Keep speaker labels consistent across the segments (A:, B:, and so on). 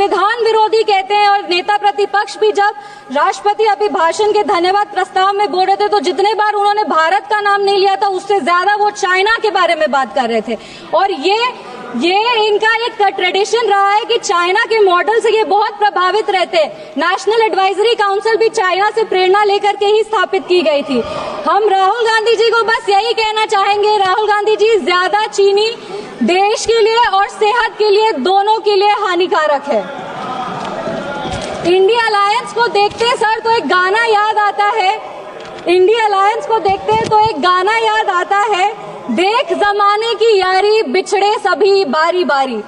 A: संविधान विरोधी कहते हैं। और नेता प्रतिपक्ष भी जब राष्ट्रपति अभिभाषण के धन्यवाद प्रस्ताव में बोल रहे थे तो जितने बार उन्होंने भारत का नाम नहीं लिया था उससे ज्यादा वो चाइना के बारे में बात कर रहे थे। और ये इनका एक ट्रेडिशन रहा है कि चाइना के मॉडल से ये बहुत प्रभावित रहते हैं। नेशनल एडवाइजरी काउंसिल भी चाइना से प्रेरणा लेकर के ही स्थापित की गई थी। हम राहुल गांधी जी को बस यही कहना चाहेंगे, राहुल गांधी जी, ज्यादा चीनी देश के लिए और सेहत के लिए, दोनों के लिए हानिकारक है। इंडिया अलायंस को देखते हैं सर तो एक गाना याद आता है, इंडिया अलायंस को देखते हैं तो एक गाना याद आता है, देख जमाने की यारी बिछड़े सभी बारी बारी।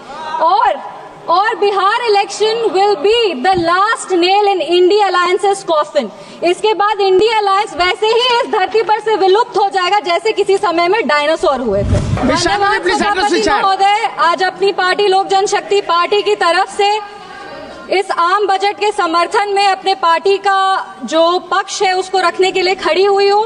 A: और Bihar election will be the last nail in India alliances coffin. इसके बाद इंडिया अलायंस वैसे ही इस धरती पर से विलुप्त हो जाएगा जैसे किसी समय में डायनासोर हुए थे। धन्यवाद सभापति महोदय। आज अपनी पार्टी लोक जनशक्ति पार्टी की तरफ से इस आम बजट के समर्थन में अपने पार्टी का जो पक्ष है उसको रखने के लिए खड़ी हुई हूँ।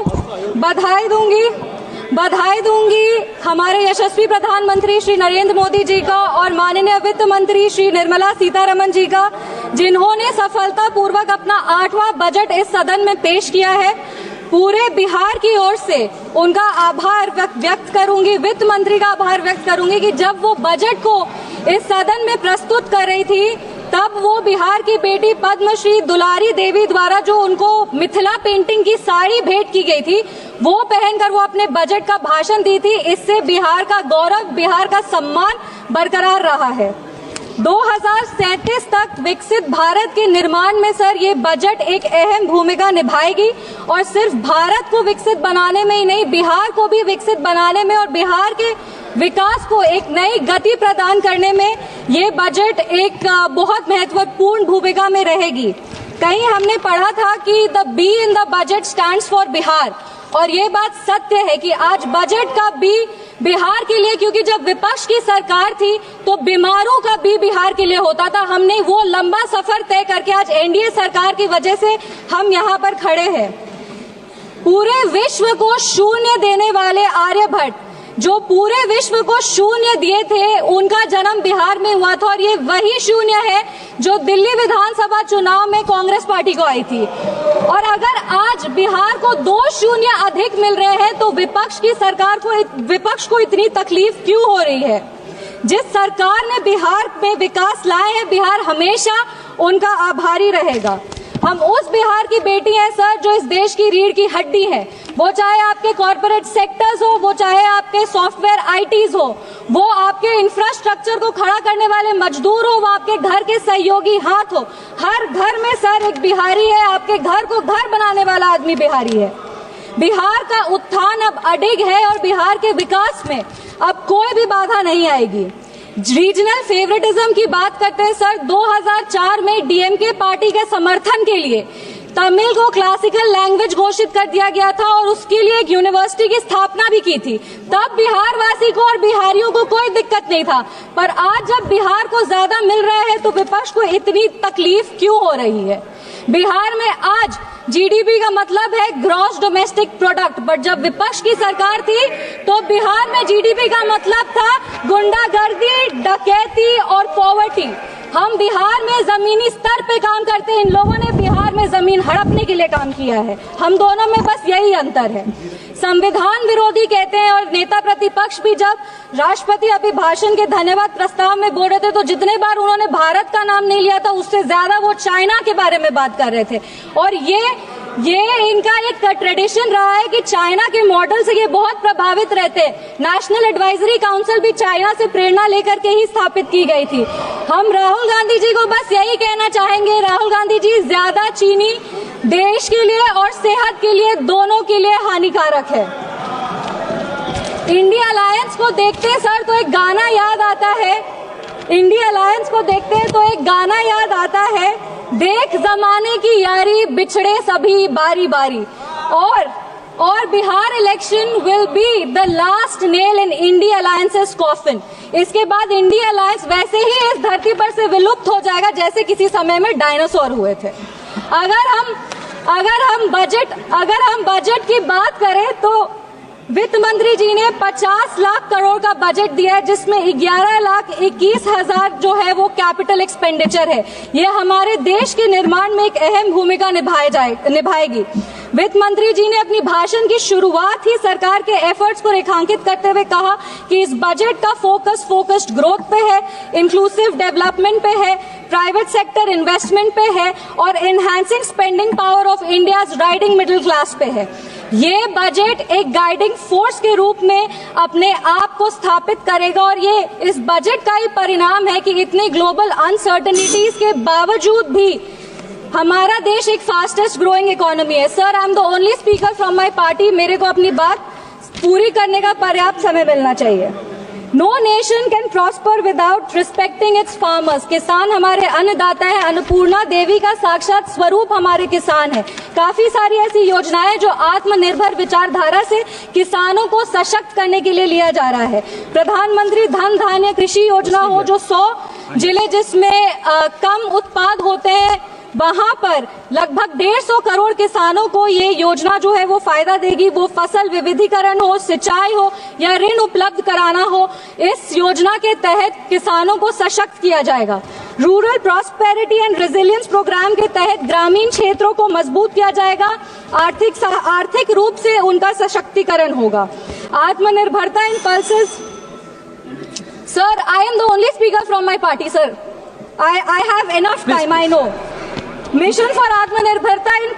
A: बधाई दूंगी हमारे यशस्वी प्रधानमंत्री श्री नरेंद्र मोदी जी का और माननीय वित्त मंत्री श्री निर्मला सीतारमण जी का, जिन्होंने सफलतापूर्वक अपना 8वां बजट इस सदन में पेश किया है। पूरे बिहार की ओर से उनका आभार व्यक्त करूंगी, वित्त मंत्री का आभार व्यक्त करूंगी कि जब वो बजट को इस सदन में प्रस्तुत कर रही थी तब वो बिहार की बेटी पद्मश्री दुलारी देवी द्वारा जो उनको मिथिला पेंटिंग की साड़ी भेंट की गई थी वो पहनकर वो अपने बजट का भाषण दी थी। इससे बिहार का गौरव, बिहार का सम्मान बरकरार रहा है। 2037 तक विकसित भारत के निर्माण में सर ये बजट एक अहम भूमिका निभाएगी और सिर्फ भारत को विकसित बनाने में ही नहीं, बिहार को भी विकसित बनाने में और बिहार के विकास को एक नई गति प्रदान करने में ये बजट एक बहुत महत्वपूर्ण भूमिका में रहेगी। कहीं हमने पढ़ा था कि the be in the budget stands for Bihar, और ये बात सत्य है कि आज बजट का बी बिहार के लिए, क्योंकि जब विपक्ष की सरकार थी तो बीमारों का बी बिहार के लिए होता था। हमने वो लंबा सफर तय करके आज एनडीए सरकार की वजह से हम यहाँ पर खड़े हैं। पूरे विश्व को शून्य देने वाले आर्यभट्ट, जो पूरे विश्व को शून्य दिए थे, उनका जन्म बिहार में हुआ था और ये वही शून्य है जो दिल्ली विधानसभा चुनाव में कांग्रेस पार्टी को आई थी। और अगर आज बिहार को 2 शून्य अधिक मिल रहे हैं तो विपक्ष को इतनी तकलीफ क्यों हो रही है? जिस सरकार ने बिहार में विकास लाए हैं, बिहार हमेशा उनका आभारी रहेगा। हम उस बिहार की बेटी हैं सर जो इस देश की रीढ़ की हड्डी है। वो चाहे आपके कॉर्पोरेट सेक्टर्स हो, वो चाहे आपके सॉफ्टवेयर आईटीज हो, वो आपके इंफ्रास्ट्रक्चर को खड़ा करने वाले मजदूर हो, वो आपके घर के सहयोगी हाथ हो। हर घर में सर एक बिहारी है, आपके घर को घर बनाने वाला आदमी बिहारी है। बिहार का उत्थान अब अडिग है और बिहार के विकास में अब कोई भी बाधा नहीं आएगी। रीजनल फेवरेटिज्म की बात करते हैं सर, 2004 में डीएमके पार्टी के समर्थन के लिए तमिल को क्लासिकल लैंग्वेज घोषित कर दिया गया था और उसके लिए एक यूनिवर्सिटी की स्थापना भी की थी। तब बिहार वासी को और बिहारियों को कोई दिक्कत नहीं था, पर आज जब बिहार को ज्यादा मिल रहा है तो विपक्ष को इतनी तकलीफ क्यों हो रही है? बिहार में आज जीडीपी का मतलब है ग्रॉस डोमेस्टिक प्रोडक्ट, बट जब विपक्ष की सरकार थी तो बिहार में जीडीपी का मतलब था गुंडागर्दी, डकैती और पॉवर्टी। हम बिहार में जमीनी स्तर पे काम करते हैं, इन लोगों ने बिहार में जमीन हड़पने के लिए काम किया है। हम दोनों में बस यही अंतर है। संविधान विरोधी कहते हैं और नेता प्रतिपक्ष भी जब राष्ट्रपति अभिभाषण के धन्यवाद प्रस्ताव में बोल रहे थे तो जितने बार उन्होंने भारत का नाम नहीं लिया था उससे ज्यादा वो चाइना के बारे में बात कर रहे थे। और ये इनका एक ट्रेडिशन रहा है कि चाइना के मॉडल से ये बहुत प्रभावित रहते हैं। नेशनल एडवाइजरी काउंसिल भी चाइना से प्रेरणा लेकर के ही स्थापित की गई थी। हम राहुल गांधी जी को बस यही कहना चाहेंगे, राहुल गांधी जी, ज्यादा चीनी देश के लिए और सेहत के लिए, दोनों के लिए हानिकारक है। इंडिया अलायंस को देखते हैं सर तो एक गाना याद आता है, इंडिया अलायंस को देखते हैं तो एक गाना याद आता है, देख जमाने की यारी बिछड़े सभी बारी बारी। और Bihar election will be the last nail in India alliances coffin. इसके बाद इंडिया अलायंस वैसे ही इस धरती पर से विलुप्त हो जाएगा जैसे किसी समय में डायनासोर हुए थे। अगर हम बजट की बात करें वित्त मंत्री जी ने 50 लाख करोड़ का बजट दिया है, जिसमें 11,21,000 जो है वो कैपिटल एक्सपेंडिचर है। ये हमारे देश के निर्माण में एक अहम भूमिका निभाएगी। वित्त मंत्री जी ने अपनी भाषण की शुरुआत ही सरकार के एफर्ट्स को रेखांकित करते हुए कहा कि इस बजट का फोकस्ड ग्रोथ पे है, इंक्लूसिव डेवलपमेंट पे है, प्राइवेट सेक्टर इन्वेस्टमेंट पे है और enhancing spending power of India's riding middle class पे है। ये बजट एक गाइडिंग फोर्स के रूप में अपने आप को स्थापित करेगा और ये इस बजट का ही परिणाम है कि इतनी ग्लोबल अनसर्टेनिटीज के बावजूद भी हमारा देश एक फास्टेस्ट ग्रोइंग इकोनॉमी है। Sir, I am the only speaker from my party. मेरे को अपनी बात पूरी करने का पर्याप्त समय मिलना चाहिए। No nation can prosper without respecting its farmers. किसान हमारे अन्नदाता है। अन्नपूर्णा देवी का साक्षात स्वरूप हमारे किसान है। काफी सारी ऐसी योजनाएं जो आत्मनिर्भर विचारधारा से किसानों को सशक्त करने के लिए लिया जा रहा है। प्रधानमंत्री धन धान्य कृषि योजना हो, जो 100 जिले जिसमें कम उत्पाद होते हैं, वहां पर लगभग 150 करोड़ किसानों को ये योजना जो है वो फायदा देगी। वो फसल विविधीकरण हो, सिंचाई हो या ऋण उपलब्ध कराना हो, इस योजना के तहत किसानों को सशक्त किया जाएगा। Rural prosperity and resilience programme के तहत ग्रामीण क्षेत्रों को मजबूत किया जाएगा। आर्थिक रूप से उनका सशक्तिकरण होगा। आत्मनिर्भरता in pulses. Sir, I am the only speaker from my party. Sir, I have enough time, I know. Mission for आत्मनिर्भरता इन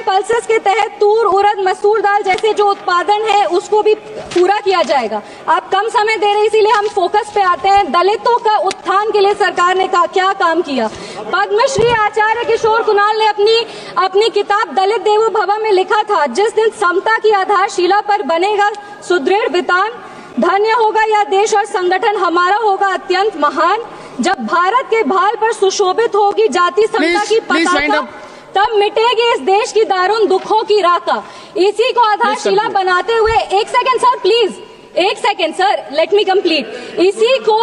A: पल्सेस के तहत तूर, उड़द, मसूर दाल जैसे जो उत्पादन है उसको भी पूरा किया जाएगा। आप कम समय दे रहे, इसीलिए हम फोकस पे आते हैं। दलितों का उत्थान के लिए सरकार ने क्या काम किया। पद्मश्री आचार्य किशोर कुणाल ने अपनी किताब दलित देवो भव में लिखा था, जिस दिन समता की आधारशिला पर बनेगा सुदृढ़ वितान, धन्य होगा यह देश और संगठन हमारा होगा अत्यंत महान। जब भारत के भाल पर सुशोभित होगी जाति समता की पताका, तब मिटेगी इस देश की दारुण दुखों की राका। इसी को आधारशिला बनाते हुए, एक सेकंड सर प्लीज, एक second sir, let me complete. इसी को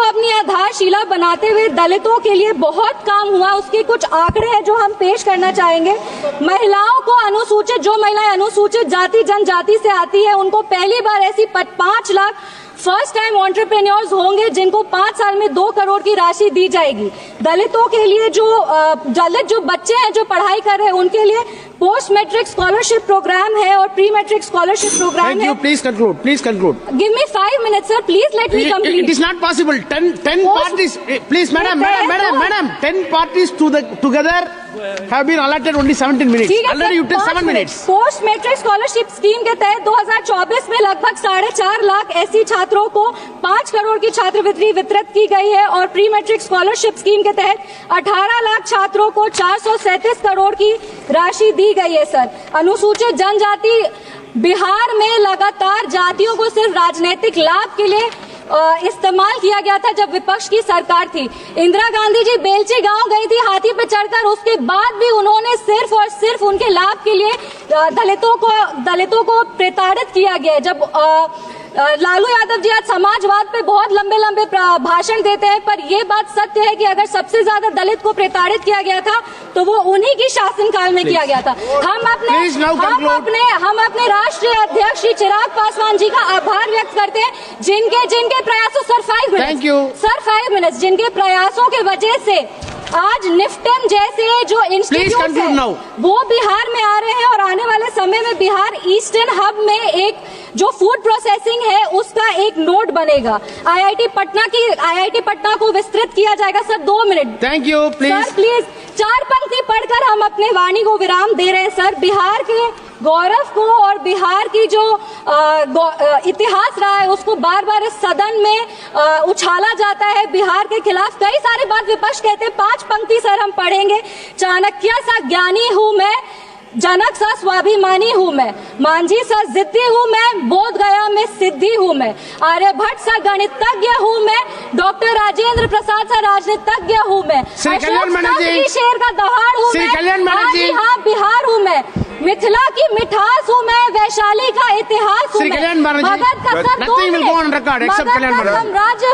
A: अपनी आधारशिला बनाते हुए दलितों के लिए बहुत काम हुआ। उसके कुछ आंकड़े हैं जो हम पेश करना चाहेंगे। महिलाओं को अनुसूचित, जो महिलाएं अनुसूचित जाति जनजाति से आती है, उनको पहली बार ऐसी 5 लाख फर्स्ट टाइम एंटरप्रेन्योर्स होंगे जिनको 5 साल में 2 करोड़ की राशि दी जाएगी। दलितों के लिए दलित जो बच्चे हैं जो पढ़ाई कर रहे हैं, उनके लिए पोस्ट मैट्रिक स्कॉलरशिप प्रोग्राम है और प्री मैट्रिक स्कॉलरशिप प्रोग्राम है।
B: Please conclude.
A: Give me 5 minutes, sir. Please let me complete.
B: It is not possible. 10 parties. Please, madam. 10 parties together have been allotted only 17 minutes. Already you took 7 minutes.
A: Post matric scholarship scheme के तहत 2024 में लगभग 4.5 लाख ऐसी छात्रों को 5 करोड़ की छात्रवृत्ति वितरित की गई है और प्री मैट्रिक स्कॉलरशिप स्कीम के तहत 18 लाख छात्रों को 437 करोड़ की राशि दी गई है। सर, अनुसूचित जनजाति बिहार में लगातार जातियों को सिर्फ राजनीतिक लाभ के लिए इस्तेमाल किया गया था जब विपक्ष की सरकार थी। इंदिरा गांधी जी बेलची गांव गई थी हाथी पे चढ़कर, उसके बाद भी उन्होंने सिर्फ और सिर्फ उनके लाभ के लिए दलितों को प्रताड़ित किया गया। जब लालू यादव जी आज समाजवाद पे बहुत लंबे भाषण देते हैं, पर ये बात सत्य है कि अगर सबसे ज्यादा दलित प्रताड़ित किया गया था तो वो उन्हीं की शासनकाल में किया गया था। हम अपने राष्ट्रीय अध्यक्ष श्री चिराग पासवान जी का आभार व्यक्त करते हैं, जिनके प्रयासों सर 5 मिनट्स जिनके प्रयासों के वजह से आज निफ्टन जैसे जो इंस्टीट्यूट है वो बिहार में आ रहे हैं और आने वाले समय में बिहार ईस्टर्न हब में एक जो फूड प्रोसेसिंग है उसका एक नोड बनेगा। आईआईटी पटना को विस्तृत किया जाएगा। Sir 2 minute.
B: Thank you.
A: Sir please 4 पंक्ति पढ़कर हम अपने वाणी को विराम दे रहे हैं। सर, बिहार के गौरव को और बिहार की जो इतिहास रहा है उसको बार बार इस सदन में उछाला जाता है। बिहार के खिलाफ कई सारी बात विपक्ष कहते हैं। 5 पंक्ति सर हम पढ़ेंगे। चाणक्य सा ज्ञानी हूँ मैं, जनक सा स्वाभिमानी हूँ मैं, मांझी सा जिद्दी हूँ मैं, बोध गया में सिद्धि हूँ मैं, आर्यभट्ट सा गणितज्ञ हूँ मैं, डॉक्टर राजेंद्र प्रसाद सा राजनीतिज्ञ हूँ मैं, शेर का दहाड़ हूँ मैं, हाँ बिहार हूँ मैं, मिथिला की मिठास हूँ मैं, वैशाली का इतिहास हूँ मैं, भगत का साम्राज्य